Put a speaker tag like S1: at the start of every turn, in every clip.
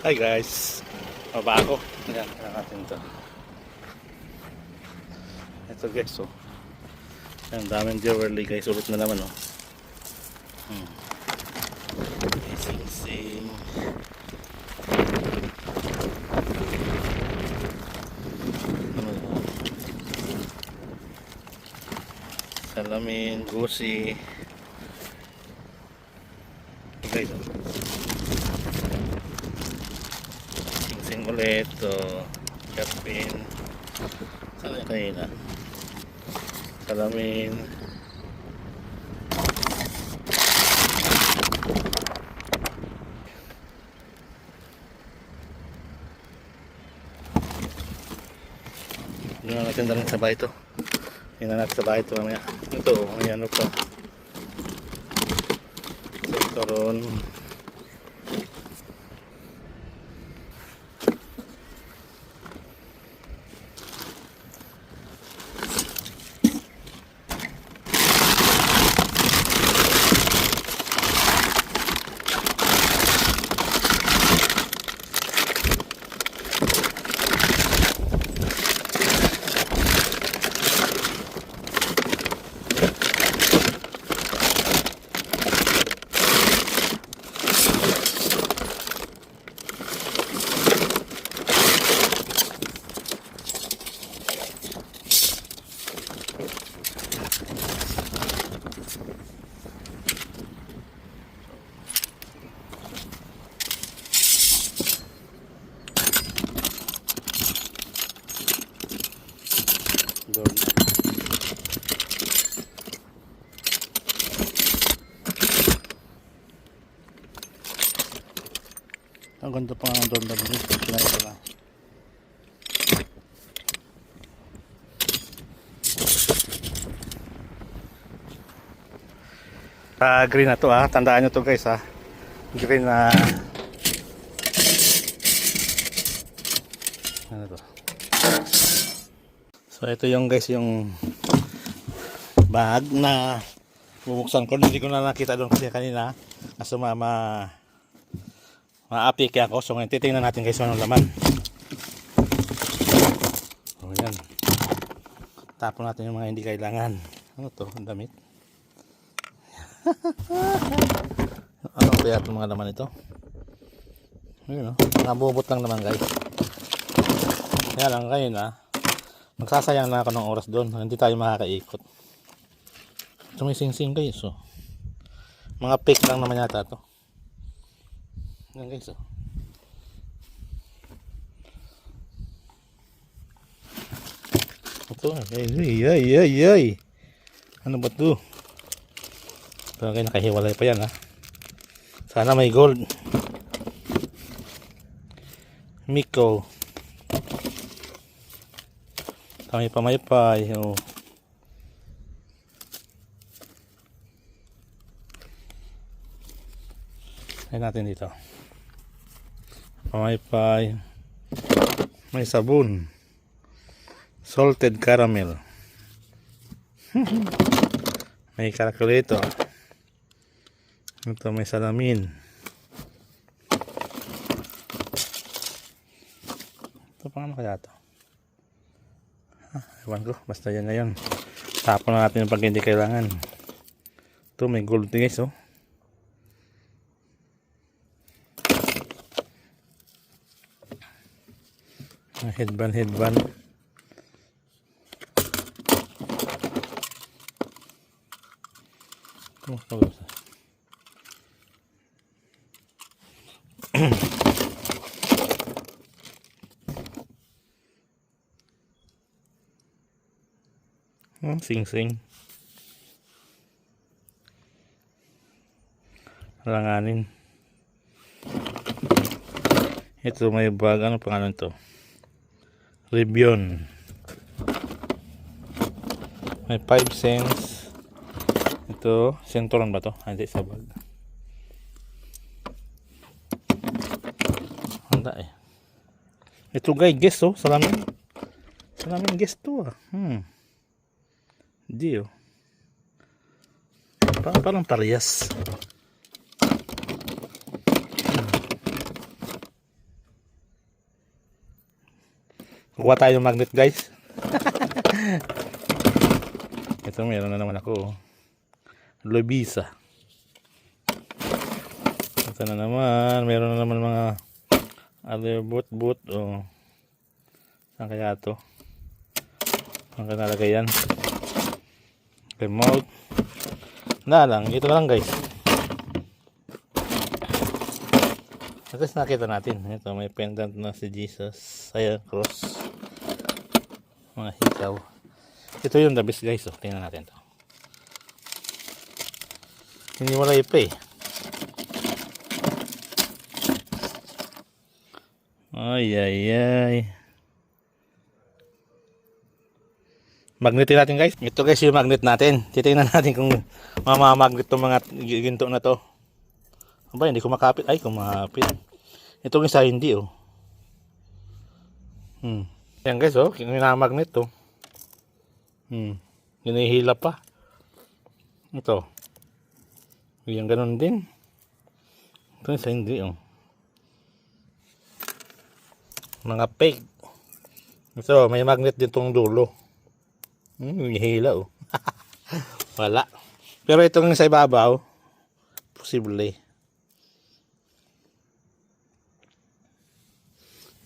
S1: Hi guys, mabago. Ayan, natin to. Ito guys, oh. Ayan, daming jewelry guys. Ulit na naman, oh. Sing-sing. Salamin, gusi. Ito guys, oh. Sing-sing ulit, oh. Kapin. Saan yung kanina? Salamin. Hindi na natin dalang sa bahay ito. Hindi na natin sa bahay ito mamaya. Ito, may ano pa. So, ito ron. Ang ganda pa nga ng doorknob nito. Pinakita lang. Green na to, ah. Tandaan nyo to guys, ah. Green na ano to. So ito yung guys yung bag na bubuksan ko. Hindi ko na nakita doon kasi kanina nasa ma-apike ako. So ngayon titingnan natin guys anong laman. O yan. Tapon natin yung mga hindi kailangan. Ano to? Ang damit. Ano kaya itong mga laman ito? Ayun, no? Mga bubot lang naman guys. Kaya lang kayo na magsasayang na ako ng oras doon. Hindi tayo makakaikot. Ito may sing-sing guys, oh. Mga fake lang naman yata ito. Yan guys, oh. Ito, ay. Ano ba ito? Okay, nakahiwalay pa yan, ha. Sana may gold. Miko. Kami pamaypay, oh. Ay natin dito. Pamaypay. May sabon. Salted caramel. May calculator. Ito may salamin. Ito pa ano kaya ito? Ewan ko, basta yan na yun. Tapon na natin yung pag hindi kailangan. Ito may gold guys, oh. Headband. Sing-sing. Langanin. Ito may bag. Ano pangalan ito? Ribion. May 5 cents. Ito, sentoran ba to? Hindi, sa bag. Handa eh. Ito guys, guess, oh. Salamin guess to, ah. Hindi, oh. Parang parehas. Kuha tayo ng magnet guys. Ito meron na naman ako. Lobisa. Ito na naman. Meron na naman mga other boot. Oh. Saan kaya ito? Saan kaya nalagay yan? Remote. Na lang. Ito na lang guys. At least nakita natin. Ito may pendant na si Jesus. Ayan, cross. Mga hikaw. Ito yung the best guys. Oh. Tingnan natin to. Hindi wala ipa eh. Ay. Magnetin natin guys. Ito guys yung magnet natin. Titingnan natin kung mamamagnet itong mga ginto na to. Aba, hindi kumakapit. Ay, kumapit. Ito isa hindi oh. Yan guys oh. Minamagnet to. Hinihila pa. Ito. Yan ganun din. Ito isa hindi oh. Mga peg. Ito, may magnet din tong dulo. Hila oh. Wala. Pero itong sa ibabaw, posible.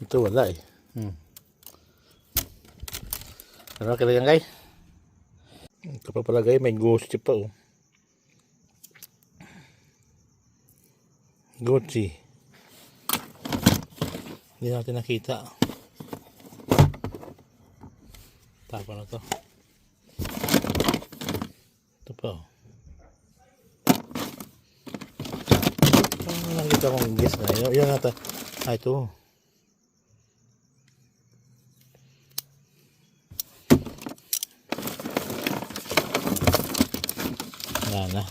S1: Ito wala eh. Pero okay lang guys. Ito pa pala guys, may ghost pa oh. Gucci. Hindi natin nakita. Tapa na to. Ito pa oh. Nakita kong guess na. Yan nata. Ito. Wala na.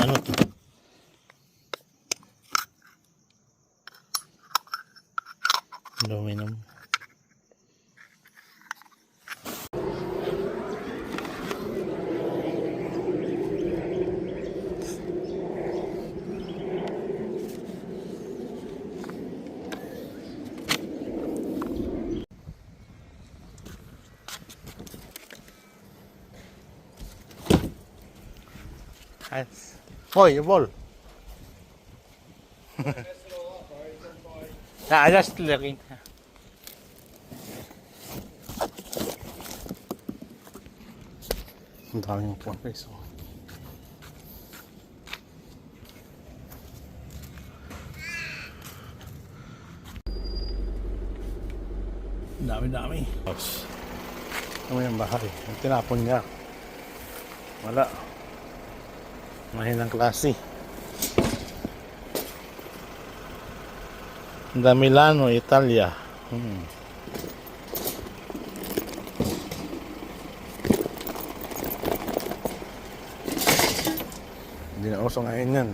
S1: Ano to? Aluminum. Hoy, your ball. I just looking. Ang daming po guys. Dami. Oops. Ano yung bahay? Ang tinapon niya. Wala. Mahinang klase. Da Milano, Italia. Hindi na uso ngayon yan.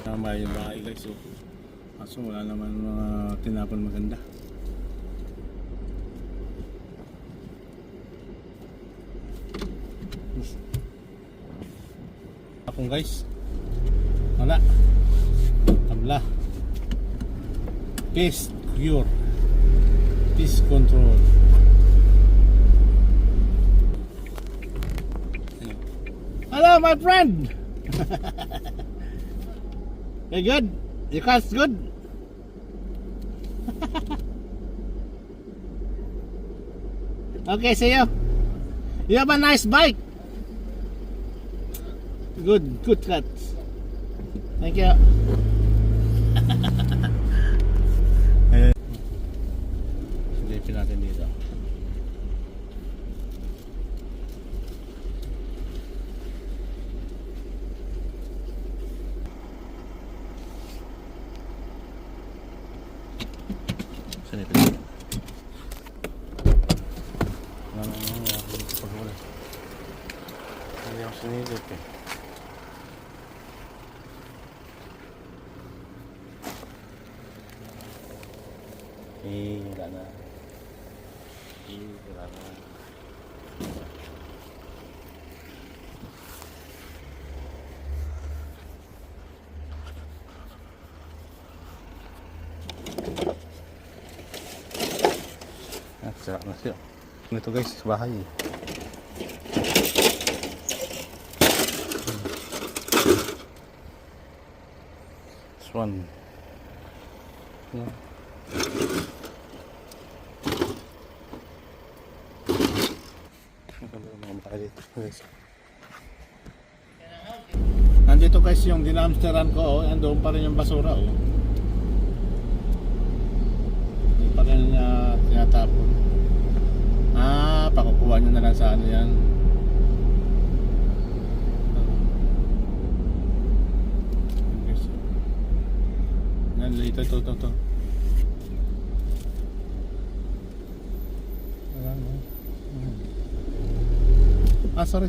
S1: Tama yung bahay guys. Kaso wala naman mga tinapon maganda. Akong guys. Wala. Tabla. Pest cure. Pest control. Hello my friend. You good? You cast good? Okay, see you. You have a nice bike. Good cut. Thank you. Silipin natin dito. Silipin dito. Hindi ako sinilip eh. Wala na. Wala na. Sira na siya. Ito guys, sa bahay. This one. Yeah. Nandito guys yung dinamsteran ko, oh. Andoon pa rin yung basura, oh. Hindi pa rin niya tinatapon. Pakukuha nyo na lang sa ano yan. Yan, ito. Ayan, oh. Sorry.